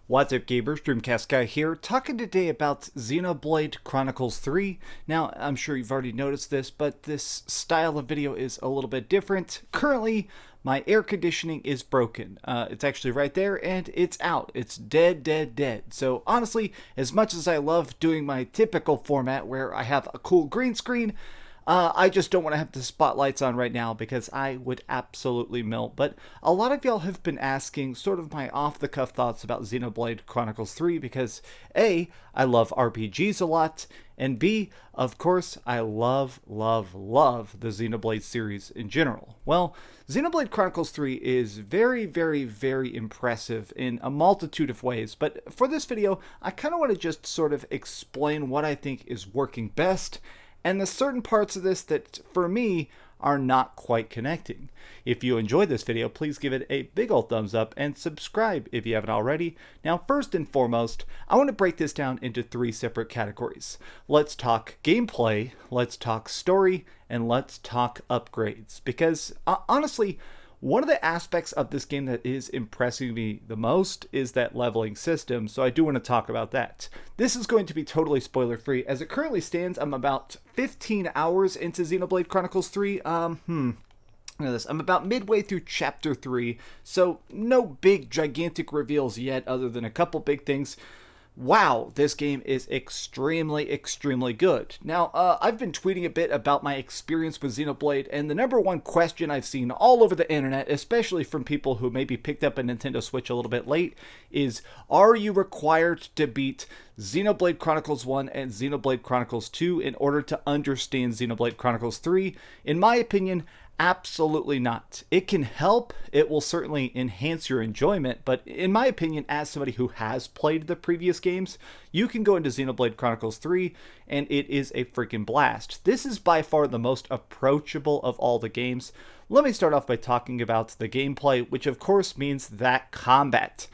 What's up, gamers? DreamcastGuy here, talking today about Xenoblade Chronicles 3. Now, I'm sure you've already noticed this, but this style of video is a little bit different. Currently, my air conditioning is broken. It's actually right there, and it's out. It's dead. So, honestly, as much as I love doing my typical format where I have a cool green screen, I just don't want to have the spotlights on right now because I would absolutely melt. But a lot of y'all have been asking sort of my off-the-cuff thoughts about Xenoblade Chronicles 3 because A, I love RPGs a lot, and B, of course, I love the Xenoblade series in general. Well, Xenoblade Chronicles 3 is very impressive in a multitude of ways, but for this video, I kind of want to just sort of explain what I think is working best, and the certain parts of this that, for me, are not quite connecting. If you enjoyed this video, please give it a big old thumbs up and subscribe if you haven't already. Now, first and foremost, I want to break this down into three separate categories. Let's talk gameplay, let's talk story, and let's talk upgrades. Because, honestly, one of the aspects of this game that is impressing me the most is that leveling system, so I do want to talk about that. This is going to be totally spoiler-free. As it currently stands, I'm about 15 hours into Xenoblade Chronicles 3. Look at this. I'm about midway through Chapter 3, so no big, gigantic reveals yet other than a couple big things. Wow, this game is extremely good. Now, I've been tweeting a bit about my experience with Xenoblade, and the number one question I've seen all over the internet, especially from people who maybe picked up a Nintendo Switch a little bit late, is, are you required to beat Xenoblade Chronicles 1 and Xenoblade Chronicles 2 in order to understand Xenoblade Chronicles 3? In my opinion, absolutely not. It can help, it will certainly enhance your enjoyment, but in my opinion, as somebody who has played the previous games, you can go into Xenoblade Chronicles 3 and it is a freaking blast. This is by far the most approachable of all the games. Let me start off by talking about the gameplay, which of course means that combat.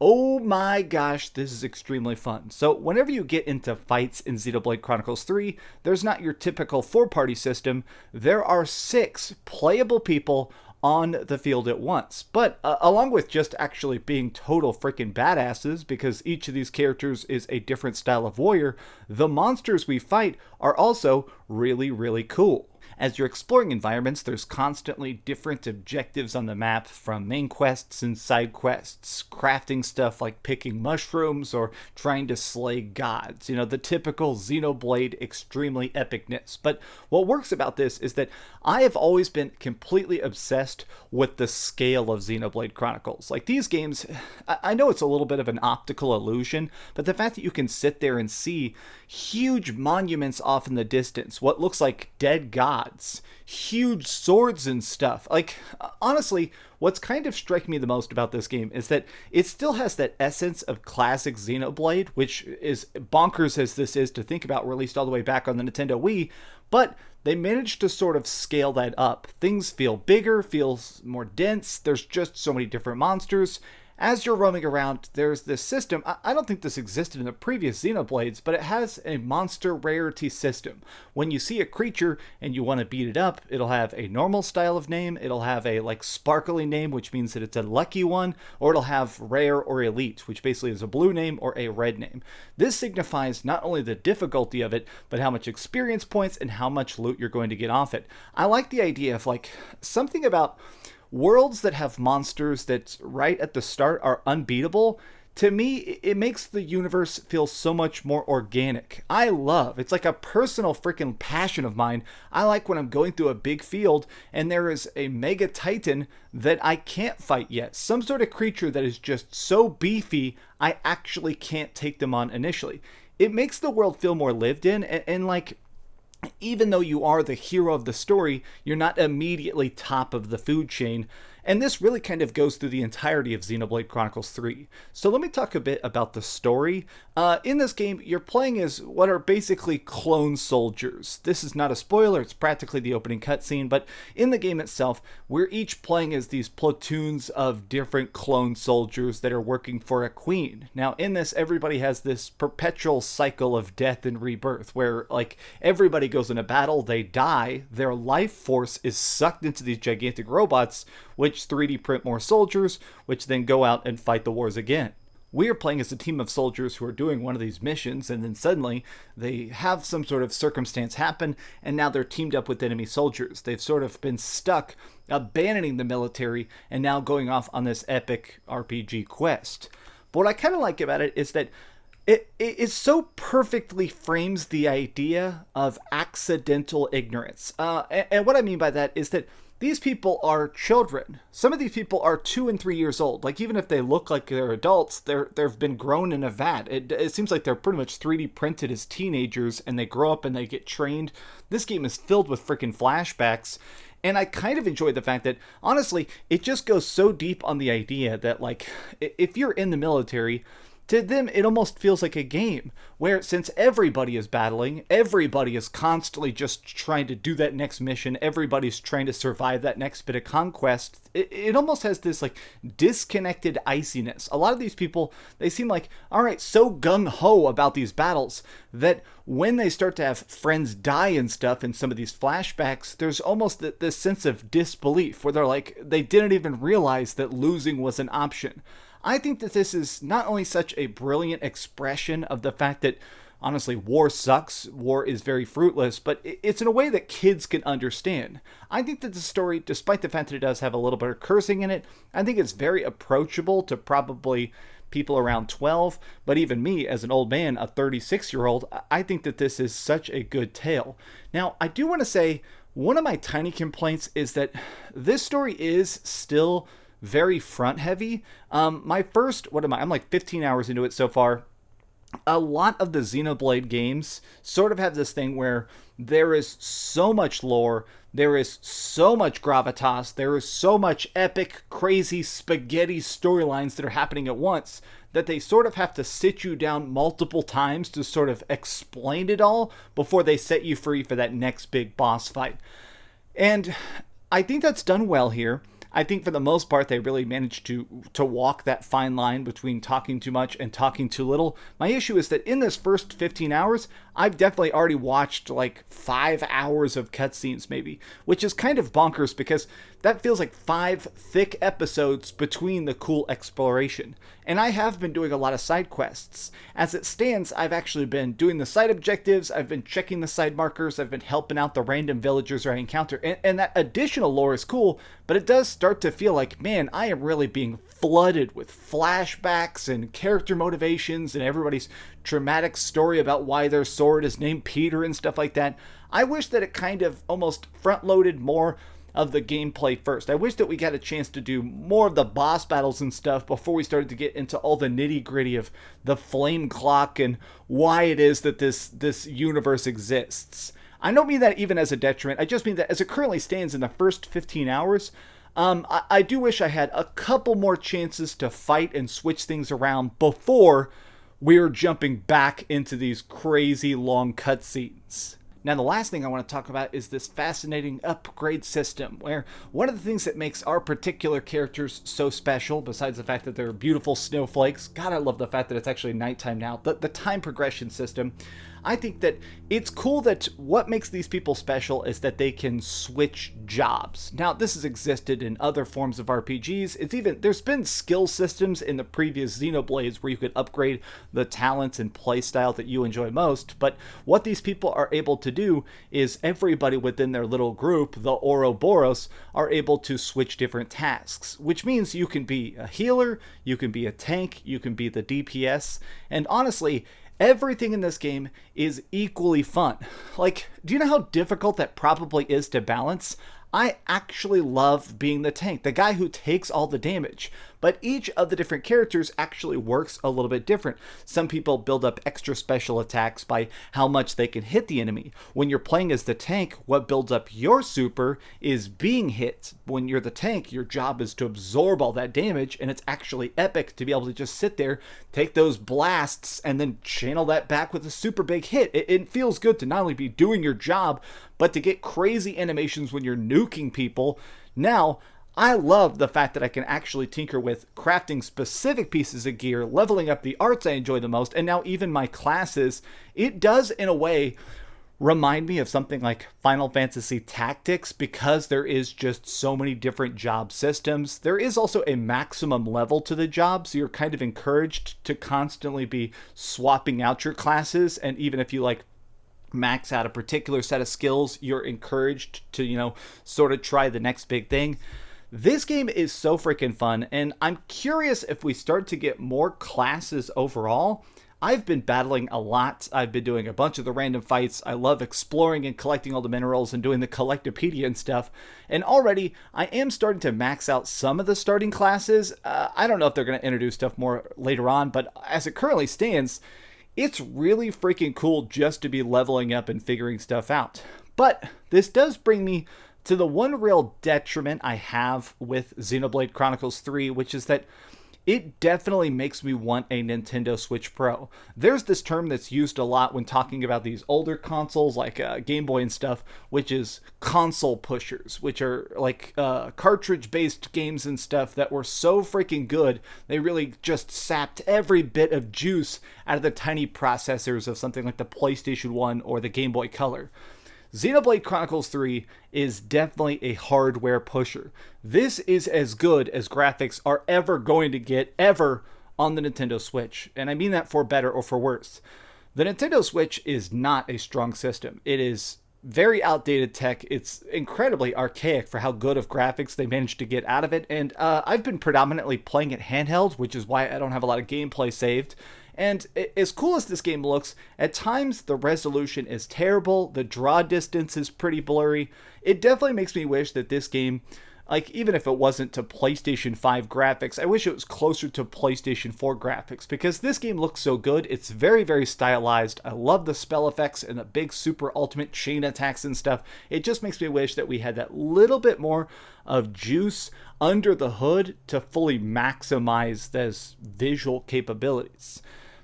Oh my gosh, this is extremely fun. So whenever you get into fights in Xenoblade Chronicles 3, there's not your typical 4-party system. There are 6 playable people on the field at once. But along with just actually being total freaking badasses, because each of these characters is a different style of warrior, the monsters we fight are also really cool. As you're exploring environments, there's constantly different objectives on the map, from main quests and side quests, crafting stuff like picking mushrooms or trying to slay gods. You know, the typical Xenoblade extremely epicness. But what works about this is that I have always been completely obsessed with the scale of Xenoblade Chronicles. Like, these games, I know it's a little bit of an optical illusion, but the fact that you can sit there and see huge monuments off in the distance, what looks like dead gods, huge swords and stuff. Like, honestly, what's kind of striking me the most about this game is that it still has that essence of classic Xenoblade, which is bonkers as this is to think about, released all the way back on the Nintendo Wii, but they managed to sort of scale that up. Things feel bigger, feels more dense, there's just so many different monsters. As you're roaming around, there's this system. I don't think this existed in the previous Xenoblades, but it has a monster rarity system. When you see a creature and you want to beat it up, it'll have a normal style of name, it'll have a sparkly name, which means that it's a lucky one, or it'll have rare or elite, which basically is a blue name or a red name. This signifies not only the difficulty of it, but how much experience points and how much loot you're going to get off it. I like the idea of something about worlds that have monsters that right at the start are unbeatable. To me, it makes the universe feel so much more organic. It's like a personal freaking passion of mine. I like when I'm going through a big field and there is a mega titan that I can't fight yet. Some sort of creature that is just so beefy, I actually can't take them on initially. It makes the world feel more lived in, and even though you are the hero of the story, you're not immediately top of the food chain. And this really kind of goes through the entirety of Xenoblade Chronicles 3. So let me talk a bit about the story. In this game, you're playing as what are basically clone soldiers. This is not a spoiler, it's practically the opening cutscene, but in the game itself, we're each playing as these platoons of different clone soldiers that are working for a queen. Now, in this, everybody has this perpetual cycle of death and rebirth, where, everybody goes in a battle, they die, their life force is sucked into these gigantic robots, which 3D print more soldiers, which then go out and fight the wars again. we are playing as a team of soldiers who are doing one of these missions, and then suddenly they have some sort of circumstance happen, and now they're teamed up with enemy soldiers. They've sort of been stuck abandoning the military and now going off on this epic RPG quest. But what I kind of like about it is that it so perfectly frames the idea of accidental ignorance. And what I mean by that is that these people are children. Some of these people are 2 and 3 years old. Like, even if they look like they're adults, they've been grown in a vat. It seems like they're pretty much 3D printed as teenagers, and they grow up and they get trained. This game is filled with freaking flashbacks. And I kind of enjoy the fact that, honestly, it just goes so deep on the idea that, like, if you're in the military, to them, it almost feels like a game where, since everybody is battling, everybody is constantly just trying to do that next mission, everybody's trying to survive that next bit of conquest, it almost has this, like, disconnected iciness. A lot of these people, they seem like, all right, so gung-ho about these battles that when they start to have friends die and stuff in some of these flashbacks, there's almost this sense of disbelief where they're like, they didn't even realize that losing was an option. I think that this is not only such a brilliant expression of the fact that, honestly, war sucks, war is very fruitless, but it's in a way that kids can understand. I think that the story, despite the fact that it does have a little bit of cursing in it, I think it's very approachable to probably people around 12, but even me, as an old man, a 36-year-old, I think that this is such a good tale. Now, I do want to say, one of my tiny complaints is that this story is still very front heavy. My first, I'm like 15 hours into it so far. A lot of the Xenoblade games sort of have this thing where there is so much lore, there is so much gravitas, there is so much epic, crazy, spaghetti storylines that are happening at once that they sort of have to sit you down multiple times to sort of explain it all before they set you free for that next big boss fight. And I think that's done well here. I think for the most part, they really managed to walk that fine line between talking too much and talking too little. My issue is that in this first 15 hours, I've definitely already watched like 5 hours of cutscenes maybe, which is kind of bonkers because that feels like 5 thick episodes between the cool exploration. And I have been doing a lot of side quests. As it stands, I've actually been doing the side objectives, I've been checking the side markers, I've been helping out the random villagers I encounter, and that additional lore is cool, but it does start to feel like, man, I am really being flooded with flashbacks and character motivations and everybody's traumatic story about why their sword is named Peter and stuff like that. I wish that it kind of almost front-loaded more of the gameplay first. I wish that we got a chance to do more of the boss battles and stuff before we started to get into all the nitty-gritty of the flame clock and why it is that this universe exists. I don't mean that even as a detriment. I just mean that as it currently stands in the first 15 hours, I do wish I had a couple more chances to fight and switch things around before we're jumping back into these crazy long cutscenes. Now, the last thing I want to talk about is this fascinating upgrade system, where one of the things that makes our particular characters so special, besides the fact that they're beautiful snowflakes, God, I love the fact that it's actually nighttime now, the time progression system. I think that it's cool that what makes these people special is that they can switch jobs. Now, this has existed in other forms of RPGs. There's been skill systems in the previous Xenoblades where you could upgrade the talents and playstyle that you enjoy most, but what these people are able to do is everybody within their little group, the Ouroboros, are able to switch different tasks, which means you can be a healer, you can be a tank, you can be the DPS, and honestly, everything in this game is equally fun. Like, do you know how difficult that probably is to balance? I actually love being the tank, the guy who takes all the damage. But each of the different characters actually works a little bit different. Some people build up extra special attacks by how much they can hit the enemy. When you're playing as the tank, what builds up your super is being hit. When you're the tank, your job is to absorb all that damage, and it's actually epic to be able to just sit there, take those blasts, and then channel that back with a super big hit. It feels good to not only be doing your job, but to get crazy animations when you're nuking people. Now, I love the fact that I can actually tinker with crafting specific pieces of gear, leveling up the arts I enjoy the most, and now even my classes. It does, in a way, remind me of something like Final Fantasy Tactics because there is just so many different job systems. There is also a maximum level to the job, so you're kind of encouraged to constantly be swapping out your classes, and even if you like max out a particular set of skills, you're encouraged to, sort of try the next big thing. This game is so freaking fun, and I'm curious if we start to get more classes overall. I've been battling a lot. I've been doing a bunch of the random fights. I love exploring and collecting all the minerals and doing the Collectopedia and stuff. And already, I am starting to max out some of the starting classes. I don't know if they're going to introduce stuff more later on, but as it currently stands, it's really freaking cool just to be leveling up and figuring stuff out. But this does bring me to the one real detriment I have with Xenoblade Chronicles 3, which is that it definitely makes me want a Nintendo Switch Pro. There's this term that's used a lot when talking about these older consoles like Game Boy and stuff, which is console pushers, which are like cartridge-based games and stuff that were so freaking good, they really just sapped every bit of juice out of the tiny processors of something like the PlayStation 1 or the Game Boy Color. Xenoblade Chronicles 3 is definitely a hardware pusher. This is as good as graphics are ever going to get ever on the Nintendo Switch. And I mean that for better or for worse. The Nintendo Switch is not a strong system. It is very outdated tech. It's incredibly archaic for how good of graphics they managed to get out of it. And I've been predominantly playing it handheld, which is why I don't have a lot of gameplay saved. And as cool as this game looks, at times the resolution is terrible, the draw distance is pretty blurry. It definitely makes me wish that this game, like even if it wasn't to PlayStation 5 graphics, I wish it was closer to PlayStation 4 graphics, because this game looks so good. It's very, very stylized. I love the spell effects and the big super ultimate chain attacks and stuff. It just makes me wish that we had that little bit more of juice under the hood to fully maximize those visual capabilities.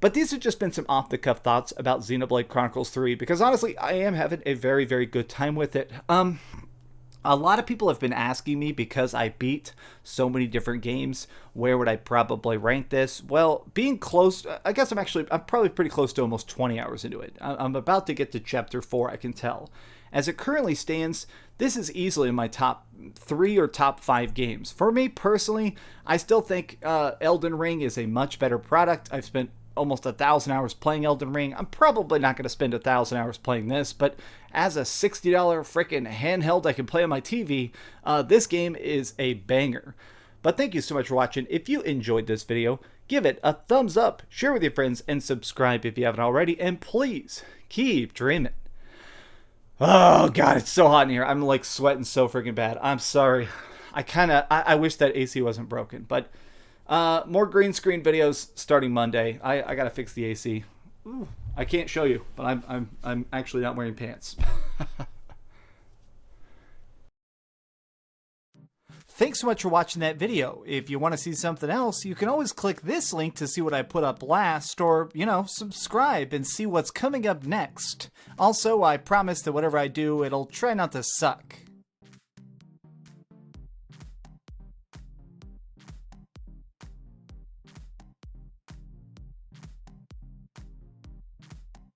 But these have just been some off-the-cuff thoughts about Xenoblade Chronicles 3, because honestly, I am having a very, very good time with it. A lot of people have been asking me, because I beat so many different games, where would I probably rank this? Well, being close, I guess I'm probably pretty close to almost 20 hours into it. I'm about to get to Chapter 4, I can tell. As it currently stands, this is easily in my top 3 or top 5 games. For me, personally, I still think Elden Ring is a much better product. I've spent almost 1,000 hours playing Elden Ring. I'm probably not going to spend 1,000 hours playing this, but as a $60 freaking handheld I can play on my TV, this game is a banger. But thank you so much for watching. If you enjoyed this video, give it a thumbs up, share with your friends, and subscribe if you haven't already, and please keep dreaming. Oh god, it's so hot in here. I'm like sweating so freaking bad. I'm sorry. I wish that AC wasn't broken, but more green screen videos starting Monday. I gotta fix the AC. Ooh, I can't show you, but I'm actually not wearing pants. Thanks so much for watching that video. If you want to see something else, you can always click this link to see what I put up last, or, subscribe and see what's coming up next. Also, I promise that whatever I do, it'll try not to suck.